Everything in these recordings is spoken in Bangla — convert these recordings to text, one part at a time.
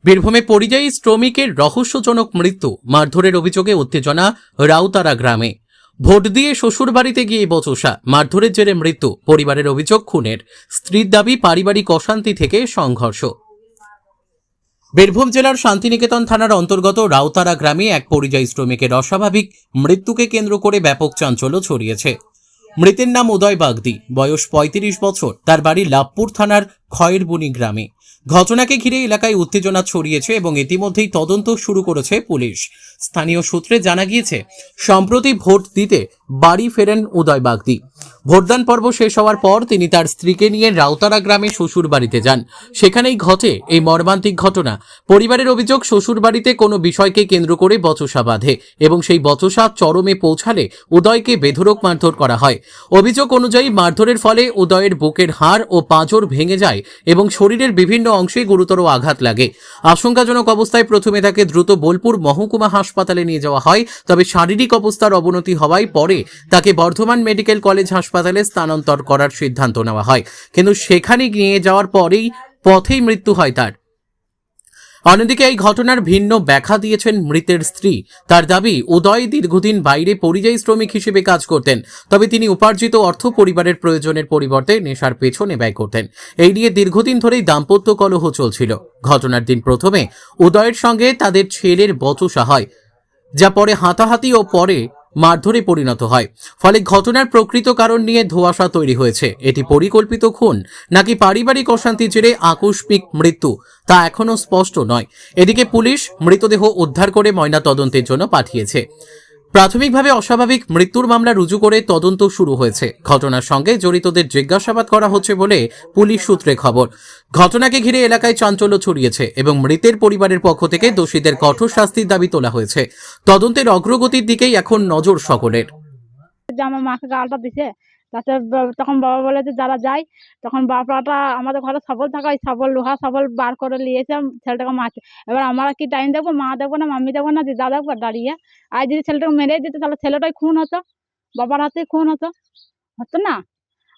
বীরভূমে পরিযায়ী শ্রমিকের রহস্যজনক মৃত্যু, মারধরের অভিযোগে উত্তেজনা রাউতারা গ্রামে। ভোট দিয়ে শ্বশুরবাড়িতে গিয়ে বচসা, মারধরের জেরে মৃত্যু, পরিবারের অভিযোগ খুনের, স্ত্রীর দাবি পারিবারিক অশান্তি থেকে সংঘর্ষ। বীরভূম জেলার শান্তিনিকেতন থানার অন্তর্গত রাউতারা গ্রামে এক পরিযায়ী শ্রমিকের অস্বাভাবিক মৃত্যুকে কেন্দ্র করে ব্যাপক চাঞ্চল্য ছড়িয়েছে। মৃতের নাম উদয় বাগদি, বয়স ৩৫ বছর, তার বাড়ি লাভপুর থানার খয়েরবুনি গ্রামে। ঘটনাকে ঘিরে এলাকায় উত্তেজনা ছড়িয়েছে এবং ইতিমধ্যেই তদন্ত শুরু করেছে পুলিশ। স্থানীয় সূত্রে জানা গিয়েছে, সম্প্রতি ভোট দিতে বাড়ি ফেরেন উদয় বাগদি। ভোটদান পর্ব শেষ হওয়ার পর তিনি তার স্ত্রীকে নিয়ে রাউতারা গ্রামে শ্বশুর বাড়িতে যান। সেখানেই ঘটে এই মর্মান্তিক ঘটনা। পরিবারের অভিযোগ, শ্বশুর বাড়িতে কোনো বিষয়কে কেন্দ্র করে বচসা বাঁধে এবং সেই বচসা চরমে পৌঁছালে উদয়কে বেধড়ক মারধর করা হয়। অভিযোগ অনুযায়ী মারধরের ফলে উদয়ের বুকের হাড় ও পাঁজর ভেঙে যায় এবং শরীরের বিভিন্ন অংশে গুরুতর আঘাত লাগে। আশঙ্কাজনক অবস্থায় প্রথমে তাকে দ্রুত বোলপুর মহকুমা হাসপাতালে নিয়ে যাওয়া হয়, তবে শারীরিক অবস্থার অবনতি হওয়ায় পরে তাকে বর্ধমান মেডিকেল কলেজ হাসপাতালে স্থানান্তর করার সিদ্ধান্ত নেওয়া হয়, কিন্তু সেখানে নিয়ে যাওয়ার পরেই পথেই মৃত্যু হয় তার। অন্যদিকে এই ঘটনার ভিন্ন ব্যাখ্যা দিয়েছেন মৃতের স্ত্রী। তার দাবি, উদয় দীর্ঘদিন বাইরে পরিযায়ী শ্রমিক হিসেবে কাজ করতেন, তবে তিনি উপার্জিত অর্থ পরিবারের প্রয়োজনের পরিবর্তে নেশার পেছনে ব্যয় করতেন। এই নিয়ে দীর্ঘদিন ধরেই দাম্পত্য কলহ চলছিল। ঘটনার দিন প্রথমে উদয়ের সঙ্গে তাদের ছেলের বচসা হয়, যা পরে হাতাহাতি ও পরে মারধরে পরিণত হয়। ফলে ঘটনার প্রকৃত কারণ নিয়ে ধোঁয়াশা তৈরি হয়েছে। এটি পরিকল্পিত খুন নাকি পারিবারিক অশান্তির জেরে আকস্মিক মৃত্যু, তা এখনো স্পষ্ট নয়। এদিকে পুলিশ মৃতদেহ উদ্ধার করে ময়না তদন্তের জন্য পাঠিয়েছে। প্রাথমিকভাবে অস্বাভাবিক মৃত্যুর মামলা রুজু করে তদন্ত শুরু হয়েছে। ঘটনার সঙ্গে জড়িতদের জিজ্ঞাসাবাদ করা হচ্ছে বলে পুলিশ সূত্রে খবর। ঘটনাকে ঘিরে এলাকায় চাঞ্চল্য ছড়িয়েছে এবং মৃতের পরিবারের পক্ষ থেকে দোষীদের কঠোর শাস্তির দাবি তোলা হয়েছে। তদন্তের অগ্রগতির দিকেই এখন নজর সকলের। আমার মাকে গালটা দিছে, তাতে তখন বাবা বলে যে যারা যায়, তখন বাবাটা আমাদের ঘরে শাবল থাকা, ওই শাবল লোহা শাবল বার করে নিয়েছে, ছেলেটাকে মারছে। এবার আমরা কি টাইম দেখবো? মা দেখবো না, মাম্মি দেখবো না, দিদা দেখবো দাঁড়িয়ে? আর যদি ছেলেটাকে মেরে দিত তাহলে ছেলেটাই খুন হতো, বাবার হাতেই খুন হতো না।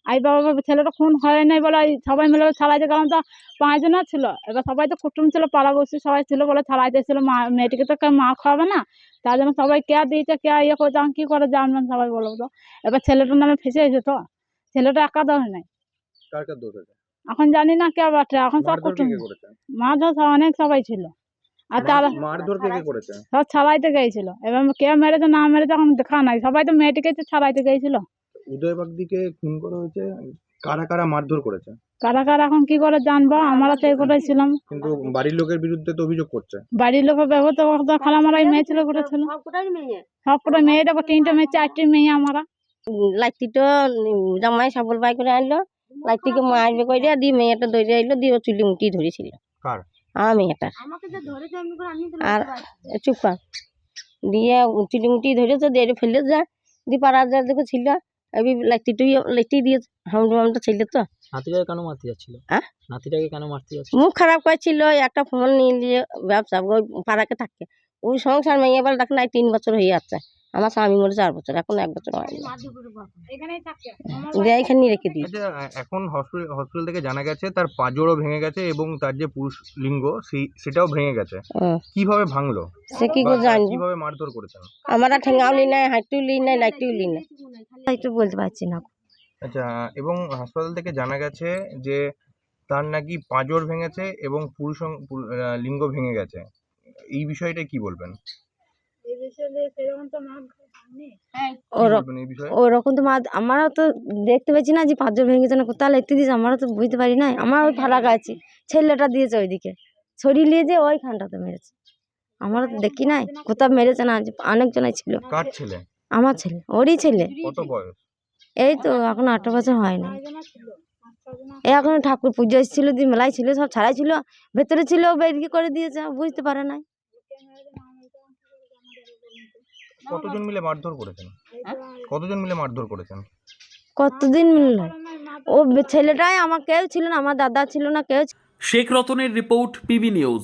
আর বাবা ছেলেটা খুন হয় নাই বলে সবাই মিলে ছাড়াইতে গেলাম, তো 5 জন ছিল। এবার সবাই তো কুটুম ছিল, পাড়া বসে সবাই ছিল বলে ছাড়াইতে ছিল। মেয়েটিকে তো কেউ মা খাওয়াবে না, তার জন্য সবাই কে দিয়েছে কে ইয়ে করছে আমি কি করে জানবেন, সবাই বলো তো। এবার ছেলেটার নামে ফেসে গেছে, তো ছেলেটা একা দোষ নাই, এখন জানি না কে বাটে, এখন সব কুটুম মারধর অনেক সবাই ছিল। আর তারা সব ছাড়াইতে গেছিল। এবার কে মেরেছে না মেরেছে এখন দেখা নাই, সবাই তো মেয়েটিকে ছাড়াইতে গেছিল। উদয় বাগদিকে খুন করা হয়েছে, কারা কারা মারধর করেছে? কারা কারা এখন কি করে জানবো, আমরা তো এগুলোই ছিলাম। কিন্তু বাড়ির লোকের বিরুদ্ধে তো অভিযোগ করছে। বাড়ির লোকের ব্যবহৃত খালা মারাই মেয়ে ছিল, করেছিল সবকটা মেয়ে, দেখো 3টে মেয়ে 4টে মেয়ে আমরা। লাইটিটা জামাই শাবল বাই করে আনলো, লাইটিকে মারবে কইরা দিয়ে মেয়েটা ধরে আইলো, দিয়ে চুলি মুটি ধরেছিল। কার? মেয়েটার। আর চুপ কর, দিয়ে চুলি মুটি ধরেছে, দিয়ে ফেলে যা দিয়ে পাড়া যা দেখো ছিল, লাইটি দিয়ে হামটা ছিল। তো নাতিটাকে কেন মারতে যাচ্ছিল? নাতিটাকে কেন মারতে যাচ্ছিল? মুখ খারাপ করেছিল, একটা ফোন নিয়ে নিয়ে ব্যবসা ওই পাড়াকে থাকে, ওই সংসার মেয়ে এবার দেখ না 3 বছর হয়ে যাচ্ছে। আমার স্বামী মরে 4 বছর, এখন 1 বছর হয়নি, এখানে রেখে দিই। এখন হসপিটাল থেকে জানা গেছে তার পাঁজরও ভেঙে গেছে এবং তার যে পুরুষ লিঙ্গ সেটাও ভেঙে গেছে। কিভাবে ভাঙলো সে কি করে জানবো? কিভাবে মারধর করেছেন? আমরা ঠেঙ্গাও লি নাই, হাঁটু লি নাই, লাইটিও লি নাই, একটু বলতে পারছি না। আচ্ছা, এবং হাসপাতাল থেকে জানা গেছে যে তার নাকি পাঁজর ভেঙেছে এবং পুরুষ লিঙ্গ ভেঙে গেছে। এই বিষয়টা কি বলবেন? ওরকম তো আমরা তো দেখতে পাচ্ছি না যে পাঁচজন ভেঙেছে না, কোথাও লিখতে দিয়েছে আমরা তো বুঝতে পারি না। আমরা ওই ফারাক আছি, ছেলেটা দিয়েছে ওইদিকে ছড়িয়ে নিয়ে যে ওইখানটাতে মেরেছে, আমরা তো দেখি নাই কোথাও মেরেছে না। অনেকজনাই ছিল। কার ছেলে? আমার ছেলে, ওরই ছেলে। কত বয়স? এই তো এখন 18 বছর হয়নি। এখন ঠাকুর পুজো এসেছিল, দিয়ে মেলায় ছিল, সব ছাড়াই ছিল, ভেতরে ছিল, বেরিয়ে করে দিয়েছে, বুঝতে পারে নাই। কতজন মিলে মারধর করেছেন? কতজন মিলে মারধর করেছেন? কতদিন মিলল? ও ছেলেটাই, আমার কেউ ছিল না, আমার দাদা ছিল না, কেউ। শেখ রতনের রিপোর্ট, পিবি নিউজ।